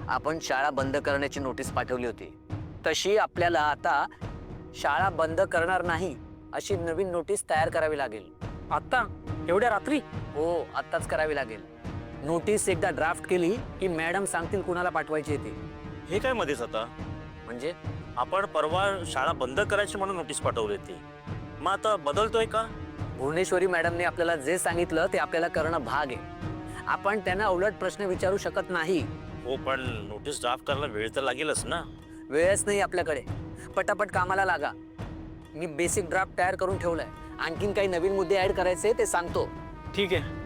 आपण शाळा बंद करण्याची नोटीस पाठवली होती, तशी आपल्याला आता शाळा बंद करणार नाही अशी नवीन नोटीस तयार करावी लागेल. आता एवढ्या रात्री? हो, आत्ताच करावी लागेल. नोटीस एकदा ड्राफ्ट केली की मॅडम सांगतील कुणाला पाठवायची ती. हे काय मध्येच आता? म्हणजे आपण परवा शाळा बंद करायची म्हणून नोटीस पाठवली होती, मग आता बदलतोय का? भुवनेश्वरी मॅडमने आपल्याला जे सांगितलं ते आपल्याला करणं भाग आहे. आपण त्यांना उलट प्रश्न विचारू शकत नाही. हो, पण नोटीस ड्राफ्ट करायला वेळ तर लागेलच ना. वेळच नाही आपल्याकडे. पटापट कामाला लागा. मी बेसिक ड्राफ्ट तयार करून ठेवलाय. आणखीन काही नवीन मुद्दे ऍड करायचे ते सांगतो. ठीक आहे.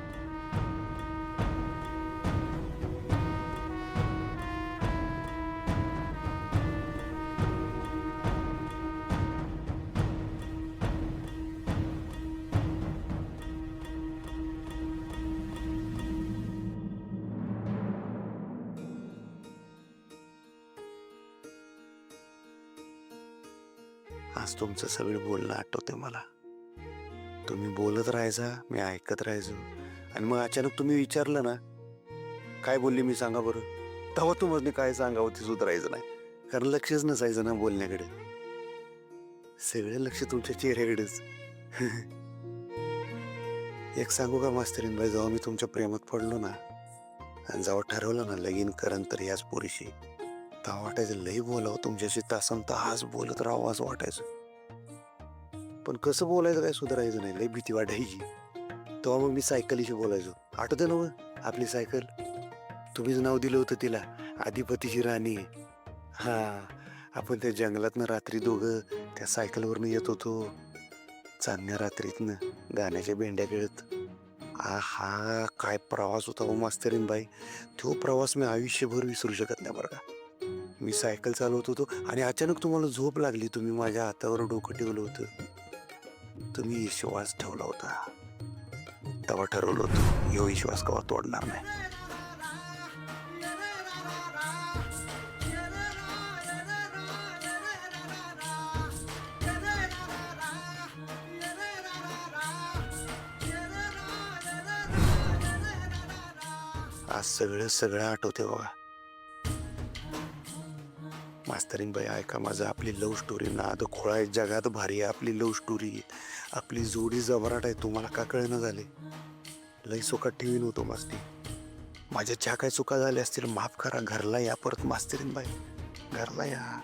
आज तुमचं सगळं बोलणं आठवते मला. तुम्ही बोलत राहायचा, मी ऐकत राहायचो, आणि मग अचानक तुम्ही विचारलं ना काय बोलली मी सांगा बरं, तेव्हा तुम्हाला काय सांगावं ते सुधारायचं नाही, कारण लक्षच नसायचं ना बोलण्याकडे. सगळे लक्ष तुमच्या चेहऱ्याकडेच. एक सांगू का मास्तरीन बाई, जेव्हा मी तुमच्या प्रेमात पडलो ना आणि जेव्हा ठरवलं ना लगीन करन तर याच पोरीशी, तेव्हा वाटायचं लई बोलावं तुमच्याशी, तासन तास बोलत राहावं असं वाटायचं. पण कसं बोलायचं काय सुधारायचं नाही, लई भीती वाटायची. तेव्हा मग मी सायकलीशी बोलायचो. आठवतं ना मग आपली सायकल, तुम्हीच नाव दिलं होतं तिला, अधिपतीची राणी. हा, आपण त्या जंगलातनं रात्री दोघं त्या सायकलवरनं येत होतो, चांदण्या रात्रीतनं गाण्याच्या भेंड्या खेळत. हा काय प्रवास होता हो मास्तरीन बाई. तो प्रवास मी आयुष्यभर विसरू शकत नाही बरं का. मी सायकल चालवत होतो आणि अचानक तुम्हाला झोप लागली, तुम्ही माझ्या हातावर डोकं ठेवलं होतं, तुम्ही विश्वास ठेवला होता. तेव्हा ठरवलं होतं ह्यो विश्वास कवा तोडणार नाही. आज सगळं आठवते बघा. मास्तरीन बाई ऐका माझं, आपली लव्ह स्टोरी नाद खोळा आहे, जगात भारी आहे आपली लव्ह स्टोरी. आपली जोडी जबराट आहे, तुम्हाला का कळेना झाले. लई सुखात ठेवी नव्हतो मास्ती. माझ्या ज्या काय चुका झाल्या असतील माफ करा. घरला या परत मास्तरीन बाई, घरला या.